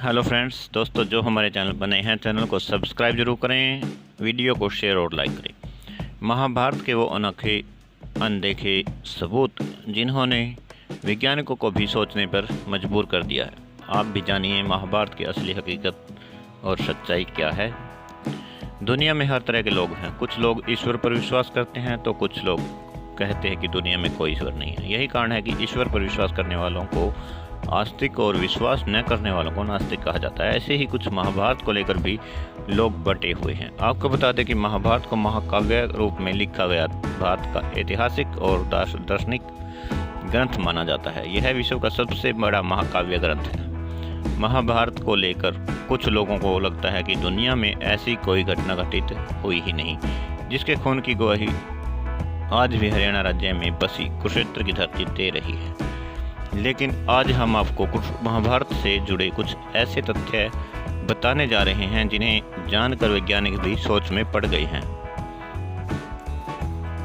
Hello friends, दोस्तों जो हमारे चैनल पर नए हैं चैनल को सब्सक्राइब जरूर करें, वीडियो को शेयर और लाइक करें। महाभारत के वो अनोखे अनदेखे सबूत जिन्होंने वैज्ञानिकों को भी सोचने पर मजबूर कर दिया है। आप भी जानिए महाभारत की असली हकीकत और सच्चाई क्या है। दुनिया में हर तरह के लोग हैं। कुछ लोग ईश्वर पर विश्वास करते हैं तो कुछ लोग कहते हैं कि दुनिया में कोई ईश्वर नहीं है। यही कारण है कि ईश्वर पर विश्वास करने वालों को आस्तिक और विश्वास न करने वालों को नास्तिक कहा जाता है। ऐसे ही कुछ महाभारत को लेकर भी लोग बटे हुए हैं। आपको बता दें कि महाभारत को महाकाव्य रूप में लिखा गया भारत का ऐतिहासिक और दार्शनिक ग्रंथ माना जाता है। यह विश्व का सबसे बड़ा महाकाव्य ग्रंथ है। महाभारत को लेकर कुछ लोगों को लगता है कि दुनिया में ऐसी कोई घटना घटित हुई ही नहीं जिसके खून की गवाही आज भी हरियाणा राज्य में बसी कुरुक्षेत्र की धरती दे रही है। लेकिन आज हम आपको कुछ महाभारत से जुड़े कुछ ऐसे तथ्य बताने जा रहे हैं जिन्हें जानकर वैज्ञानिक भी सोच में पड़ गए हैं।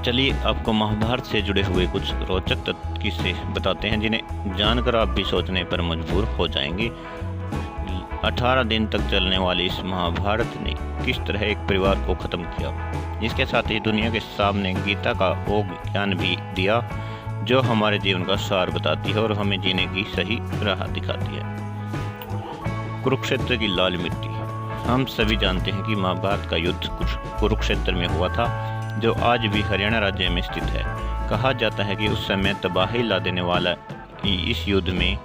चलिए आपको महाभारत से जुड़े हुए कुछ रोचक किस्से बताते हैं जिन्हें जानकर आप भी सोचने पर मजबूर हो जाएंगे। 18 दिन तक चलने वाली इस महाभारत ने किस तरह एक परिवार को खत्म किया, इसके साथ ही दुनिया के सामने गीता का वो ज्ञान भी दिया जो हमारे जीवन का सार बताती है और हमें जीने की सही राह दिखाती है। कुरुक्षेत्र की लाल मिट्टी। हम सभी जानते हैं कि महाभारत का युद्ध कुरुक्षेत्र में हुआ था जो आज भी हरियाणा राज्य में स्थित है। कहा जाता है कि उस समय तबाही ला देने वाला इस युद्ध में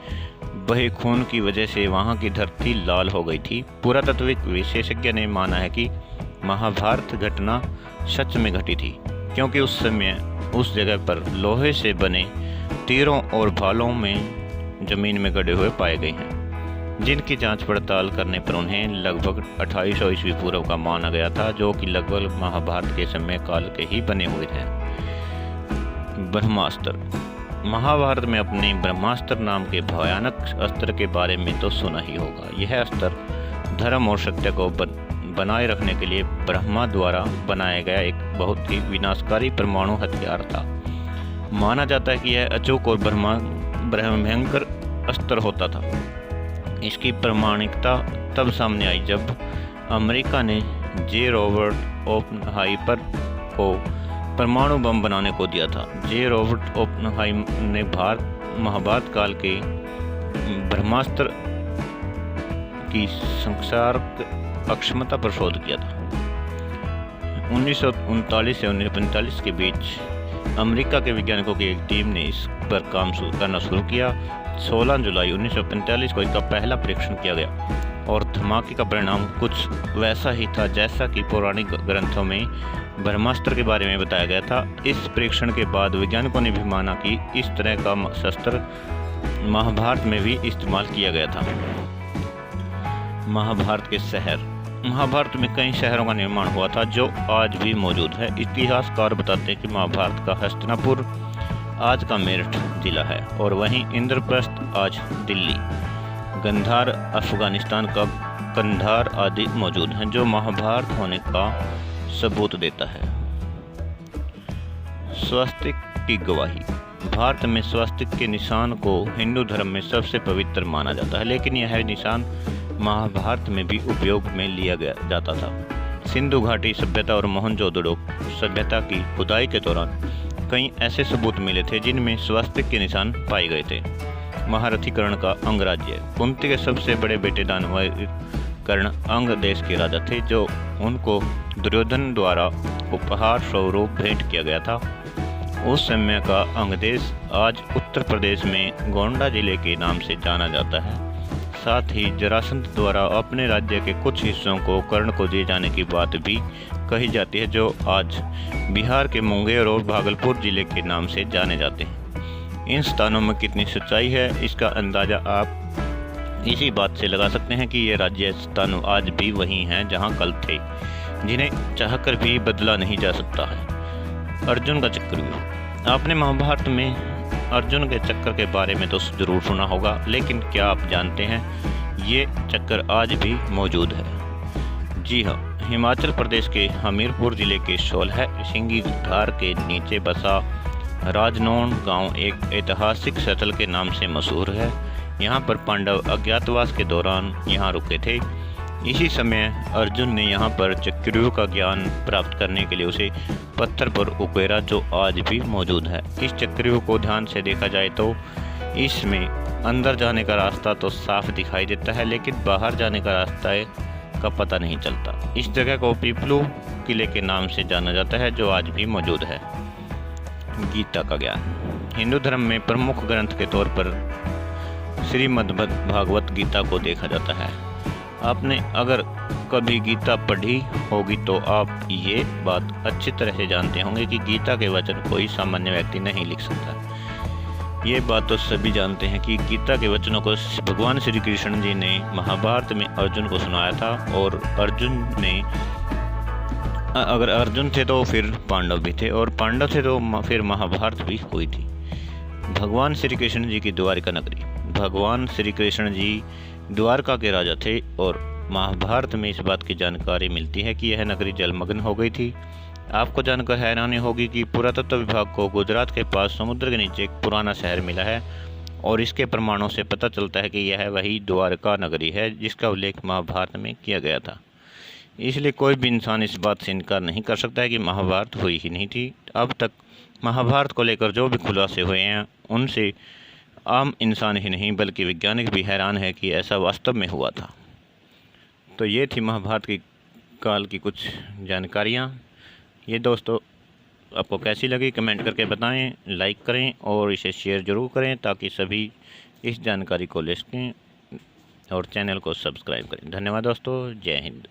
बहे खून की वजह से वहां की धरती लाल हो गई थी। पुरातत्विक विशेषज्ञ ने माना है कि महाभारत घटना सच में घटी थी क्योंकि उस समय उस जगह पर लोहे से बने तीरों और भालों में जमीन में गड़े हुए पाए गए हैं जिनकी जांच पड़ताल करने पर उन्हें लगभग 2800 ईस्वी पूर्व का माना गया था, जो कि लगभग महाभारत के समय काल के ही बने हुए थे। ब्रह्मास्त्र। महाभारत में अपने ब्रह्मास्त्र नाम के भयानक अस्त्र के बारे में तो सुना ही होगा। यह अस्त्र धर्म और सत्य को बनाए रखने के लिए ब्रह्मा द्वारा बनाया गया एक बहुत ही विनाशकारी परमाणु हथियार था। माना जाता है कि यह अचूक और भयंकर अस्त्र होता था। इसकी प्रामाणिकता तब सामने आई जब अमेरिका ने जे रॉबर्ट ओपनहाइमर को परमाणु बम बनाने को दिया था। जे रॉबर्ट ओपनहाइमर ने महाभारत काल के ब्रह्मास्त्र की संसारक अक्षमता पर शोध किया था। 1939 से 1945 के बीच अमेरिका के वैज्ञानिकों की एक टीम ने इस पर काम करना शुरू किया। 16 जुलाई 1945 को इसका पहला परीक्षण किया गया और धमाके का परिणाम कुछ वैसा ही था जैसा कि पौराणिक ग्रंथों में ब्रह्मास्त्र के बारे में बताया गया था। इस परीक्षण के बाद वैज्ञानिकों ने भी माना कि इस तरह का शस्त्र महाभारत में भी इस्तेमाल किया गया था। महाभारत के शहर। महाभारत में कई शहरों का निर्माण हुआ था जो आज भी मौजूद है। इतिहासकार बताते हैं कि महाभारत का हस्तिनापुर आज का मेरठ जिला है और वहीं इंद्रप्रस्थ आज दिल्ली, गंधार अफगानिस्तान का कंधार आदि मौजूद हैं जो महाभारत होने का सबूत देता है। स्वस्तिक की गवाही। भारत में स्वस्तिक के निशान को हिंदू धर्म में सबसे पवित्र माना जाता है, लेकिन यह निशान महाभारत में भी उपयोग में लिया जाता था। सिंधु घाटी सभ्यता और मोहनजोदड़ो सभ्यता की खुदाई के दौरान कई ऐसे सबूत मिले थे जिनमें स्वस्तिक के निशान पाए गए थे। महारथी कर्ण का अंगराज्य। कुंती के सबसे बड़े बेटे दानवीर कर्ण अंग देश के राजा थे जो उनको दुर्योधन द्वारा उपहार स्वरूप भेंट किया गया था। उस समय का अंग देश आज उत्तर प्रदेश में गोंडा जिले के नाम से जाना जाता है। साथ ही जरासंध द्वारा अपने राज्य के कुछ हिस्सों को कर्ण को दिए जाने की बात भी कही जाती है जो आज बिहार के मुंगेर और भागलपुर जिले के नाम से जाने जाते हैं। इन स्थानों में कितनी सच्चाई है इसका अंदाज़ा आप इसी बात से लगा सकते हैं कि ये राज्य स्थान आज भी वही हैं जहां कल थे, जिन्हें चाहकर भी बदला नहीं जा सकता है। अर्जुन का चक्रव्यूह। आपने महाभारत में अर्जुन के चक्र के बारे में तो जरूर सुना होगा, लेकिन क्या आप जानते हैं ये चक्र आज भी मौजूद है? जी हाँ, हिमाचल प्रदेश के हमीरपुर जिले के सोलह सिंगी धार के नीचे बसा राजनौन गांव एक ऐतिहासिक स्थल के नाम से मशहूर है। यहाँ पर पांडव अज्ञातवास के दौरान यहाँ रुके थे। इसी समय अर्जुन ने यहाँ पर चक्रव्यूह का ज्ञान प्राप्त करने के लिए उसे पत्थर पर उकेरा, जो आज भी मौजूद है। इस चक्रव्यूह को ध्यान से देखा जाए तो इसमें अंदर जाने का रास्ता तो साफ दिखाई देता है, लेकिन बाहर जाने का रास्ता का पता नहीं चलता। इस जगह को पीपलू किले के नाम से जाना जाता है, जो आज भी मौजूद है। गीता का ज्ञान हिंदू धर्म में प्रमुख ग्रंथ के तौर पर श्रीमद् भागवत गीता को देखा जाता है। आपने अगर कभी गीता पढ़ी होगी तो आप ये बात अच्छी तरह से जानते होंगे कि गीता के वचन कोई सामान्य व्यक्ति नहीं लिख सकता। ये बात तो सभी जानते हैं कि गीता के वचनों को भगवान श्री कृष्ण जी ने महाभारत में अर्जुन को सुनाया था, और अगर अर्जुन थे तो फिर पांडव भी थे, और पांडव थे तो फिर महाभारत भी हुई थी। भगवान श्री कृष्ण जी की द्वारिका नगरी। भगवान श्री कृष्ण जी द्वारका के राजा थे, और महाभारत में इस बात की जानकारी मिलती है कि यह नगरी जलमग्न हो गई थी। आपको जानकर हैरानी होगी कि पुरातत्व विभाग को गुजरात के पास समुद्र के नीचे एक पुराना शहर मिला है, और इसके प्रमाणों से पता चलता है कि यह वही द्वारका नगरी है जिसका उल्लेख महाभारत में किया गया था। इसलिए कोई भी इंसान इस बात से इनकार नहीं कर सकता है कि महाभारत हुई ही नहीं थी। अब तक महाभारत को लेकर जो भी खुलासे हुए हैं उनसे आम इंसान ही नहीं बल्कि वैज्ञानिक भी हैरान है कि ऐसा वास्तव में हुआ था। तो ये थी महाभारत की काल की कुछ जानकारियाँ। ये दोस्तों आपको कैसी लगी कमेंट करके बताएं, लाइक करें और इसे शेयर ज़रूर करें ताकि सभी इस जानकारी को ले सकें, और चैनल को सब्सक्राइब करें। धन्यवाद दोस्तों, जय हिंद।